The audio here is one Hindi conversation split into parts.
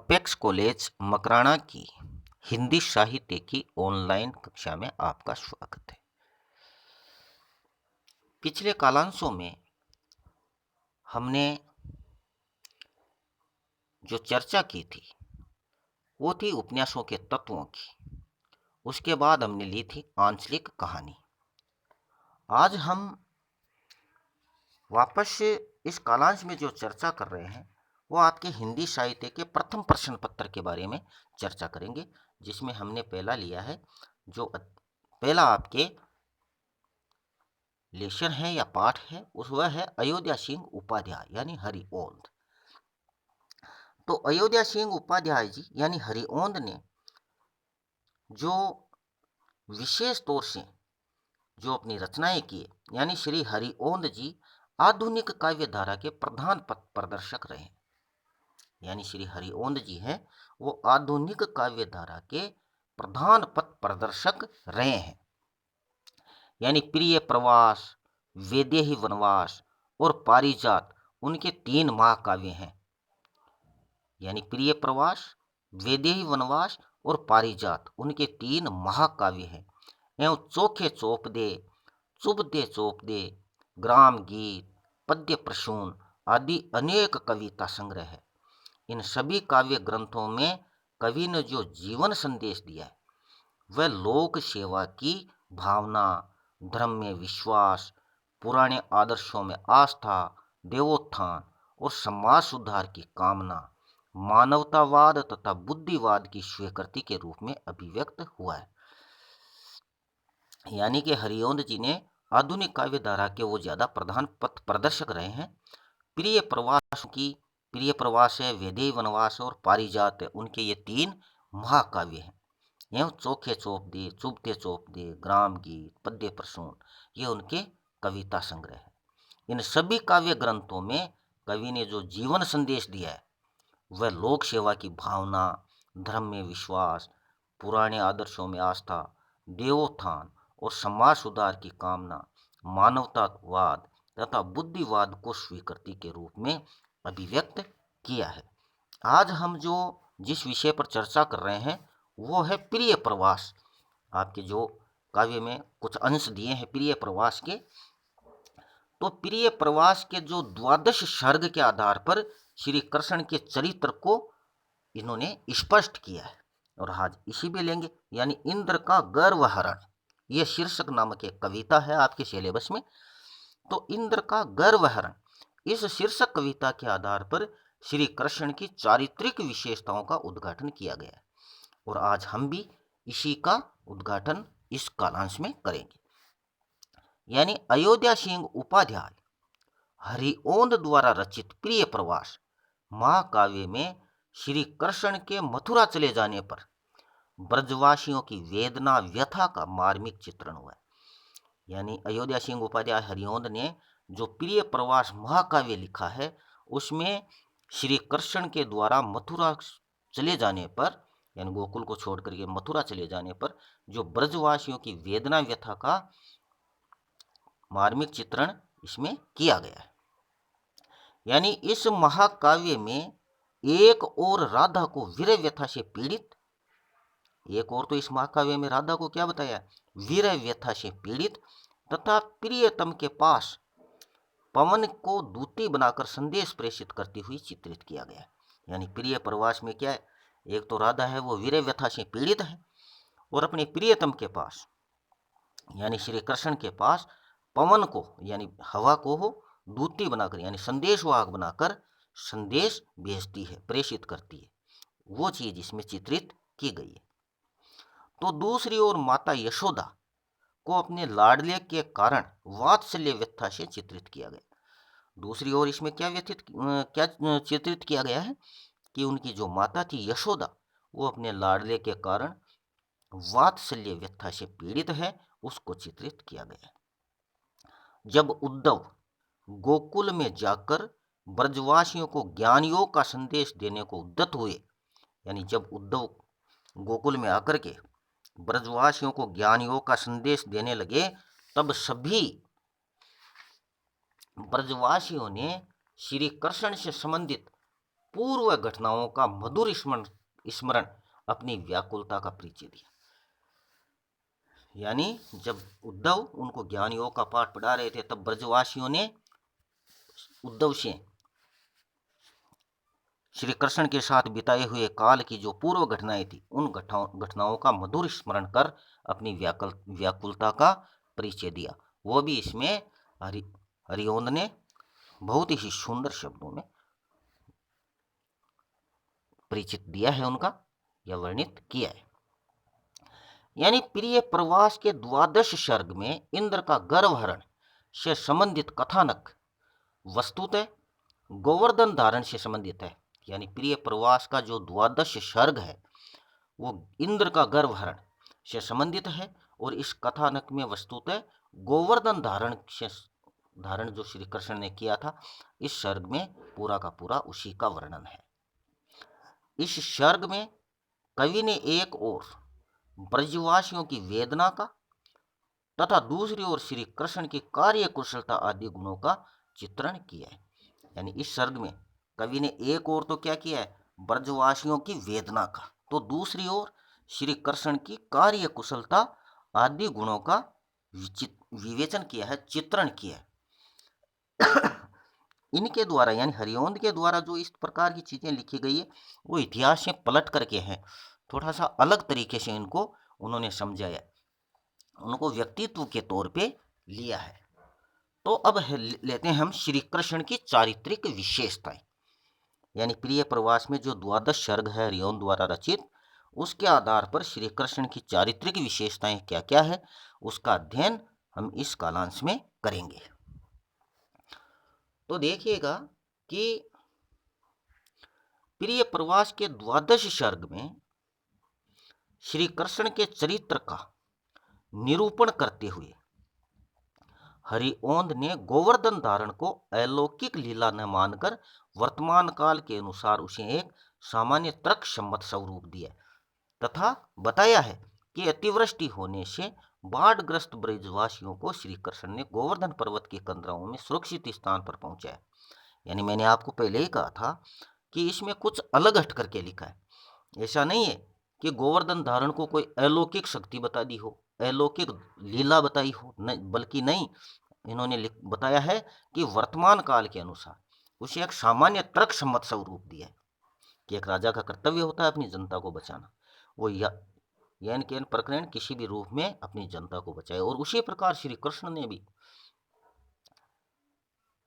अपेक्स कॉलेज मकराना की हिंदी साहित्य की ऑनलाइन कक्षा में आपका स्वागत है। पिछले कालांशों में हमने जो चर्चा की थी वो थी उपन्यासों के तत्वों की। उसके बाद हमने ली थी आंचलिक कहानी। आज हम वापस इस कालांश में जो चर्चा कर रहे हैं वो आपके हिंदी साहित्य के प्रथम प्रश्न पत्र के बारे में चर्चा करेंगे, जिसमें हमने पहला लिया है जो पहला आपके लेशन है या पाठ है वह है अयोध्या सिंह उपाध्याय यानी हरिओंद। तो अयोध्या सिंह उपाध्याय जी यानी हरिओंद ने जो विशेष तौर से जो अपनी रचनाएं किए, यानी श्री हरिओंद जी आधुनिक काव्य धारा के प्रधान पथ प्रदर्शक रहे। यानी श्री हरिओंद जी हैं वो आधुनिक काव्य धारा के प्रधान पथ प्रदर्शक रहे हैं। यानी प्रिय प्रवास, वैदेही वनवास और पारिजात उनके 3 महाकाव्य हैं। यानी प्रिय प्रवास, वैदेही वनवास और पारिजात उनके 3 महाकाव्य हैं। एवं चोखे चोप दे, चुभ दे, ग्राम गीत, पद्य प्रसून आदि अनेक कविता संग्रह है। इन सभी काव्य ग्रंथों में कवि ने जो जीवन संदेश दिया है वह लोक सेवा की भावना, धर्म में विश्वास, पुराने आदर्शों में आस्था, देवोत्थान और समाज सुधार की कामना, मानवतावाद तथा बुद्धिवाद की स्वीकृति के रूप में अभिव्यक्त हुआ है। यानी कि हरिओंद जी ने आधुनिक काव्य धारा के वो ज्यादा प्रधान पथ प्रदर्शक रहे हैं। प्रिय प्रवास है, वैदेही वनवास और पारिजात है, उनके ये 3 महाकाव्य हैं। एवं चोखे चोप दे, चुभते चोप दे, ग्राम गीत, पद्य प्रसून ये उनके कविता संग्रह है। इन सभी काव्य ग्रंथों में कवि ने जो जीवन संदेश दिया है वह लोक सेवा की भावना, धर्म में विश्वास, पुराने आदर्शों में आस्था, देवोत्थान और समाज सुधार की कामना, मानवतावाद तथा बुद्धिवाद को स्वीकृति के रूप में अभिव्यक्त किया है। आज हम जिस विषय पर चर्चा कर रहे हैं वो है प्रिय प्रवास। आपके जो काव्य में कुछ अंश दिए हैं प्रिय प्रवास के, तो प्रिय प्रवास के जो 12 सर्ग के आधार पर श्री कृष्ण के चरित्र को इन्होंने स्पष्ट किया है। और आज इसी भी लेंगे, यानी इंद्र का गर्वहरण, यह शीर्षक नामक एक कविता है आपके सिलेबस में। तो इंद्र का गर्वहरण इस शीर्षक कविता के आधार पर श्री कृष्ण की चारित्रिक विशेषताओं का उद्घाटन किया गया है। और आज हम भी इसी का उद्घाटन इस कालांश में करेंगे। यानी अयोध्या सिंह उपाध्याय हरिओंद द्वारा रचित प्रिय प्रवास महाकाव्य में श्री कृष्ण के मथुरा चले जाने पर ब्रजवासियों की वेदना व्यथा का मार्मिक चित्रण हुआ है। यानी अयोध्या सिंह उपाध्याय हरिओंद ने जो प्रिय प्रवास महाकाव्य लिखा है उसमें श्री कृष्ण के द्वारा मथुरा चले जाने पर, यानी गोकुल को छोड़ करके मथुरा चले जाने पर जो ब्रजवासियों की वेदना व्यथा का मार्मिक चित्रण इसमें किया गया है। यानी इस महाकाव्य में एक और राधा को वीर व्यथा से पीड़ित, एक और तो इस महाकाव्य में राधा को क्या बताया, वीर व्यथा से पीड़ित तथा प्रियतम के पास पवन को दूती बनाकर संदेश प्रेषित करती हुई चित्रित किया गया। यानी प्रिय प्रवास में क्या है, एक तो राधा है वो वीर व्यथा से पीड़ित है और अपने प्रियतम के पास यानी श्री कृष्ण के पास पवन को यानी हवा को हो दूती बनाकर यानी संदेश वाहक बनाकर संदेश भेजती है, प्रेषित करती है, वो चीज इसमें चित्रित की गई है। तो दूसरी ओर माता यशोदा को अपने लाडले के कारण वात्सल्य व्यथा से चित्रित किया गया। दूसरी ओर इसमें क्या चित्रित किया गया है कि उनकी जो माता थी यशोदा वो अपने लाडले के कारण वात्सल्य व्यथा से पीड़ित है, उसको चित्रित किया गया। जब उद्धव गोकुल में जाकर ब्रजवासियों को ज्ञान योग का संदेश देने को उद्यत हुए, यानी जब उद्धव गोकुल में आकर के ब्रजवासियों को ज्ञान योग का संदेश देने लगे तब सभी ब्रजवासियों ने श्री कृष्ण से संबंधित पूर्व घटनाओं का मधुर स्मरण स्मरण अपनी व्याकुलता का परिचय दिया। यानी जब उद्धव उनको ज्ञान योग का पाठ पढ़ा रहे थे, तब ब्रजवासियों ने उद्धव से श्री कृष्ण के साथ बिताए हुए काल की जो पूर्व घटनाएं थी, उन घटनाओं का मधुर स्मरण कर अपनी व्याकुलता का परिचय दिया। वो भी इसमें हरिओंद ने बहुत ही सुंदर शब्दों में परिचित दिया है उनका, या वर्णित किया है। यानी प्रिय प्रवास के द्वादश सर्ग में इंद्र का गर्भहरण से संबंधित कथानक वस्तुतः गोवर्धन धारण से संबंधित है। यानी प्रिय प्रवास का जो द्वादश सर्ग है वो इंद्र का गर्भहरण से संबंधित है, और इस कथानक में वस्तुतः गोवर्धन धारण जो श्री कृष्ण ने किया था, इस सर्ग में पूरा का पूरा उसी का वर्णन है। इस सर्ग में कवि ने एक ओर ब्रजवासियों की वेदना का तथा दूसरी ओर श्री कृष्ण की कार्य कुशलता आदि गुणों का चित्रण किया है। यानी इस सर्ग में कवि ने एक ओर तो क्या किया है, ब्रजवासियों की वेदना का, तो दूसरी ओर श्री कृष्ण की कार्य कुशलता आदि गुणों का विवेचन किया है, चित्रण किया है। इनके द्वारा यानी हरिओंद के द्वारा जो इस प्रकार की चीजें लिखी गई है, वो इतिहास से पलट करके हैं, थोड़ा सा अलग तरीके से इनको उन्होंने समझाया, उनको व्यक्तित्व के तौर पे लिया है। तो अब लेते हैं हम श्री कृष्ण की चारित्रिक विशेषताएं। यानी प्रिय प्रवास में जो द्वादश सर्ग है हरिओंद द्वारा रचित, उसके आधार पर श्री कृष्ण की चारित्रिक विशेषताएं क्या क्या है, उसका अध्ययन हम इस कालांश में करेंगे। तो देखिएगा कि प्रिय प्रवास के द्वादश सर्ग में श्री कृष्ण के चरित्र का निरूपण करते हुए हरिओंद ने गोवर्धन धारण को अलौकिक लीला न मानकर वर्तमान काल के अनुसार उसे एक सामान्य तर्क सम्मत स्वरूप दिया तथा बताया है कि अतिवृष्टि होने से बाढ़ग्रस्त ब्रजवासियों को श्री कृष्ण ने गोवर्धन पर्वत के कंदराओं में सुरक्षित स्थान पर पहुंचाया। यानी मैंने आपको पहले ही कहा था कि इसमें कुछ अलग हट करके लिखा है। ऐसा नहीं है कि गोवर्धन धारण को कोई अलौकिक शक्ति बता दी हो, अलौकिक लीला बताई हो, बल्कि नहीं, इन्होंने बताया है कि वर्तमान काल के अनुसार उसे एक सामान्य तर्क सम्मत स्वरूप दिया है कि एक राजा का कर्तव्य होता है अपनी जनता को बचाना, वो यानी कि प्रकरण किसी भी रूप में अपनी जनता को बचाए। और उसी प्रकार श्री कृष्ण ने भी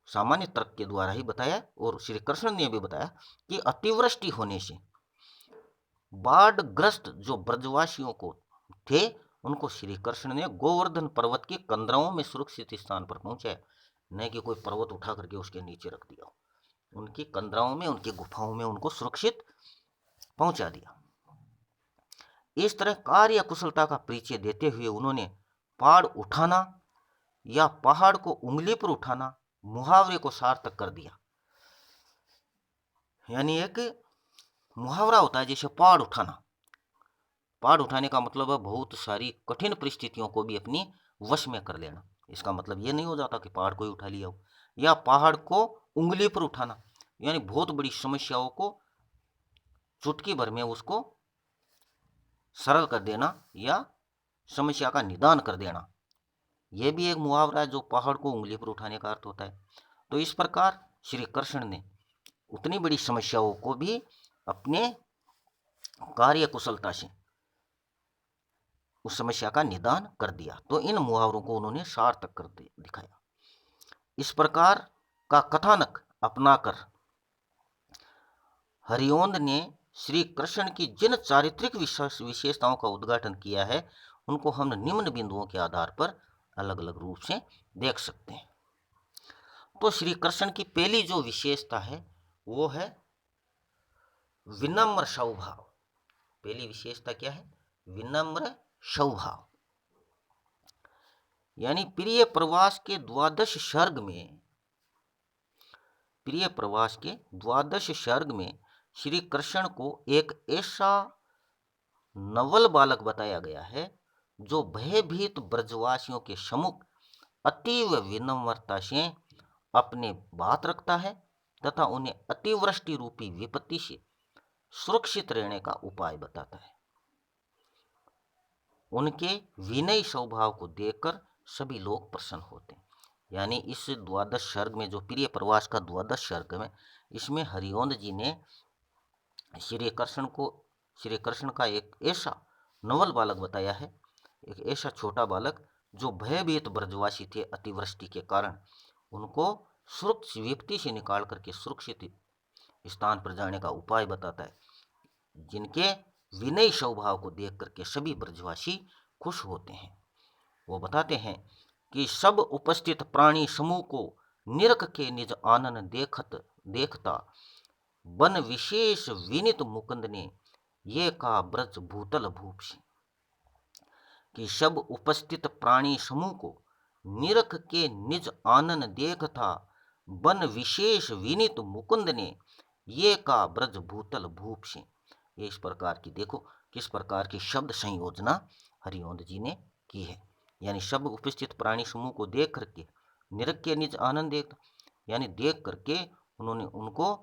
सामान्य तर्क के द्वारा ही बताया, और श्री कृष्ण ने भी बताया कि अतिवृष्टि होने से बाढ़ग्रस्त जो ब्रजवासियों को थे, उनको श्री कृष्ण ने गोवर्धन पर्वत के कंदराओं में सुरक्षित स्थान पर पहुंचाया, न कि कोई पर्वत उठा करके उसके नीचे रख दिया, उनकी कंदराओं में, उनकी गुफाओं में उनको सुरक्षित पहुंचा दिया। इस तरह कार्य कुशलता का परिचय देते हुए उन्होंने पहाड़ उठाना या पहाड़ को उंगली पर उठाना मुहावरे को सार्थक कर दिया। यानी एक मुहावरा होता है जैसे पहाड़ उठाना, पहाड़ उठाने का मतलब है बहुत सारी कठिन परिस्थितियों को भी अपनी वश में कर लेना। इसका मतलब ये नहीं हो जाता कि पहाड़ को ही उठा लिया हो, या पहाड़ को उंगली पर उठाना, यानी बहुत बड़ी समस्याओं को चुटकी भर में उसको सरल कर देना या समस्या का निदान कर देना, यह भी एक मुहावरा है जो पहाड़ को उंगली पर उठाने का अर्थ होता है। तो इस प्रकार श्री कृष्ण ने उतनी बड़ी समस्याओं को भी अपने कार्य कुशलता से उस समस्या का निदान कर दिया। तो इन मुहावरों को उन्होंने सार्थक कर दिखाया। इस प्रकार का कथानक अपनाकर हरिओंद ने श्री कृष्ण की जिन चारित्रिक विशेषताओं का उद्घाटन किया है, उनको हम निम्न बिंदुओं के आधार पर अलग अलग रूप से देख सकते हैं। तो श्री कृष्ण की पहली जो विशेषता है वो है विनम्र स्वभाव। पहली विशेषता क्या है? विनम्र स्वभाव। यानी प्रिय प्रवास के द्वादश सर्ग में श्री कृष्ण को एक ऐसा नवल बालक बताया गया है जो भयभीत ब्रजवासियों के सम्मुख अतीव विनम्रता से अपने बात रखता है तथा उन्हें अतिवृष्टि रूपी विपत्ति से सुरक्षित रहने का उपाय बताता है। उनके विनयी स्वभाव को देखकर सभी लोग प्रसन्न होते हैं। यानी इस द्वादश सर्ग में, जो प्रिय प्रवास का द्वादश सर्ग में, इसमें हरिओंद जी ने श्री कृष्ण का एक ऐसा नवल बालक बताया है, एक ऐसा छोटा बालक जो भयभीत ब्रजवासी थे अतिवृष्टि के कारण, उनको सुरक्षित विपत्ति से निकाल करके सुरक्षित स्थान पर जाने का उपाय बताता है, जिनके विनय स्वभाव को देख करके सभी ब्रजवासी खुश होते हैं। वो बताते हैं कि सब उपस्थित प्राणी समूह को निरख के निज आनंद देखता बन विशेष विनित मुकुंद ने ये का ब्रज भूतल भूप से। कि सब उपस्थित प्राणी समूह को निरख के निज आनंद देखता बन विशेष विनित मुकुंद ने ये का ब्रज भूतल भूप से। ये इस प्रकार की, देखो किस प्रकार की शब्द संयोजना हरिओंद जी ने की है। यानी सब उपस्थित प्राणी समूह को देख करके निरख के निज आनंद देखता, यानी देख करके उन्होंने उनको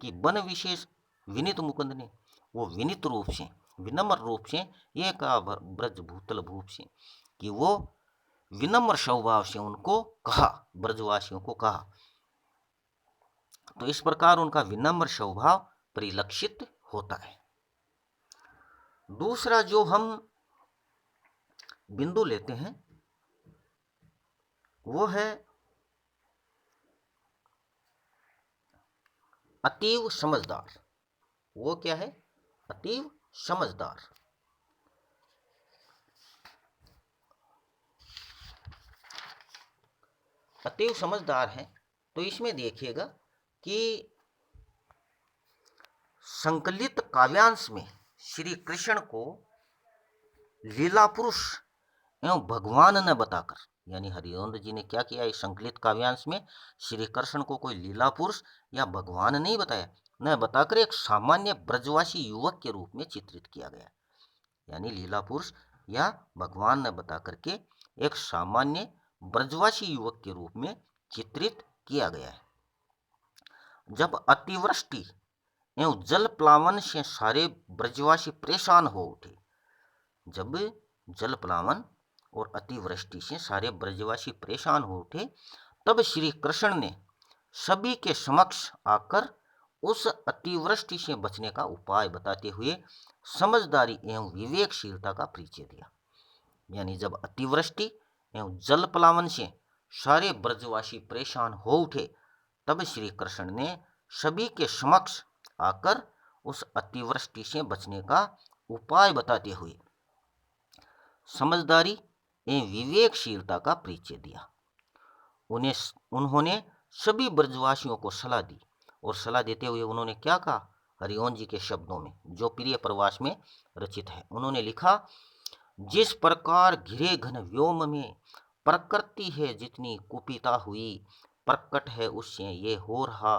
कि बन विशेष विनित मुकुंद ने, वो विनित रूप से, विनम्र रूप से, ये का ब्रज भूतल भूप से, कि वो विनम्र स्वभाव से उनको कहा, ब्रजवासियों को कहा। तो इस प्रकार उनका विनम्र स्वभाव परिलक्षित होता है। दूसरा जो हम बिंदु लेते हैं वो है अतीव समझदार। वो क्या है? अतीव समझदार। अतीव समझदार है तो इसमें देखिएगा कि संकलित काव्यांश में श्री कृष्ण को लीला पुरुष एवं भगवान न बताकर, यानी हरिओंद जी ने क्या किया, इस संकलित काव्यांश में श्री कृष्ण को कोई लीला पुरुष या भगवान नहीं बताया, न बताकर एक सामान्य ब्रजवासी युवक के रूप में चित्रित किया गया। यानी लीला पुरुष या भगवान न बता करके एक सामान्य ब्रजवासी युवक के रूप में चित्रित किया गया है। जब अतिवृष्टि एवं जल प्लावन से सारे ब्रजवासी परेशान हो उठे, जब जल प्लावन और अतिवृष्टि से सारे ब्रजवासी परेशान हो उठे, तब श्री कृष्ण ने सभी के समक्ष आकर उस अतिवृष्टि से बचने का उपाय बताते हुए समझदारी एवं विवेकशीलता का परिचय दिया। यानी जब अतिवृष्टि एवं जल प्लावन से सारे ब्रजवासी परेशान हो उठे, तब श्री कृष्ण ने सभी के समक्ष आकर उस अतिवृष्टि से बचने का उपाय बताते हुए समझदारी एवं विवेकशीलता का परिचय दिया। उन्होंने सभी ब्रजवासियों को सलाह दी, और सलाह देते हुए उन्होंने क्या कहा, हरिओंद जी के शब्दों में जो प्रिय प्रवास में रचित है, उन्होंने लिखा, जिस प्रकार घिरे घन व्योम में प्रकृति है जितनी कुपिता हुई, प्रकट है उससे ये हो रहा,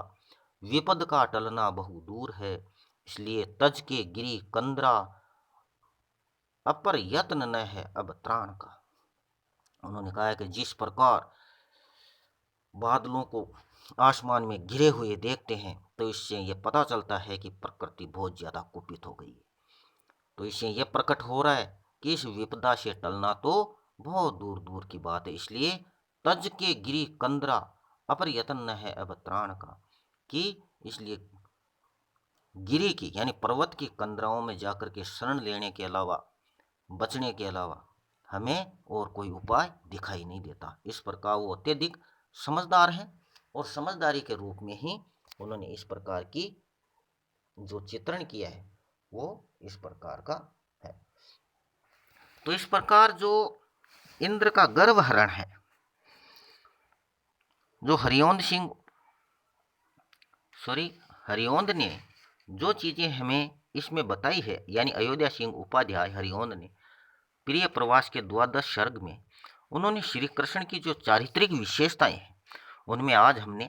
विपद का टलना बहु दूर है, इसलिए तज के गिरी कंदरा, अपर यत्न न है अब त्राण का। उन्होंने कहा है कि जिस प्रकार बादलों को आसमान में घिरे हुए देखते हैं, तो इससे यह पता चलता है कि प्रकृति बहुत ज्यादा कुपित हो गई है। तो इससे यह प्रकट हो रहा है कि इस विपदा से टलना तो बहुत दूर दूर की बात है। इसलिए तज के गिरी कंदरा, अपर यत्न न है अब त्राण का, कि इसलिए गिरी की यानी पर्वत की कंदराओं में जाकर के शरण लेने के अलावा, बचने के अलावा हमें और कोई उपाय दिखाई नहीं देता। इस प्रकार वो अत्यधिक समझदार हैं, और समझदारी के रूप में ही उन्होंने इस प्रकार की जो चित्रण किया है वो इस प्रकार का है। तो इस प्रकार जो इंद्र का गर्भहरण है, जो हरिओंद ने जो चीजें हमें इसमें बताई है, यानी अयोध्या सिंह उपाध्याय हरिओंद ने प्रिय प्रवास के द्वादश सर्ग में उन्होंने श्री कृष्ण की जो चारित्रिक विशेषताएं हैं, उनमें आज हमने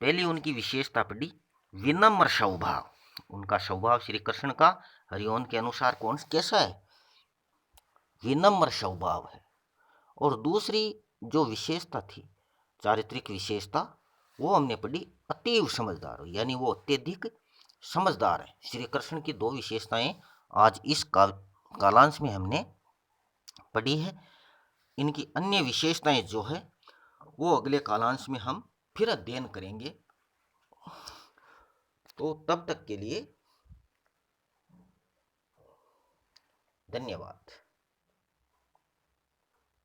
पहली उनकी विशेषता पढ़ी, विनम्र स्वभाव। उनका स्वभाव श्री कृष्ण का हरिओंद के अनुसार कैसा है? विनम्र स्वभाव है। और दूसरी जो विशेषता थी, चारित्रिक विशेषता, वो हमने पढ़ी अतीव समझदार, यानी वो अत्यधिक समझदार है। श्री कृष्ण की दो विशेषताएं आज इस कालांश में हमने पढ़ी है। इनकी अन्य विशेषताएं जो है वो अगले कालांश में हम फिर अध्ययन करेंगे। तो तब तक के लिए धन्यवाद।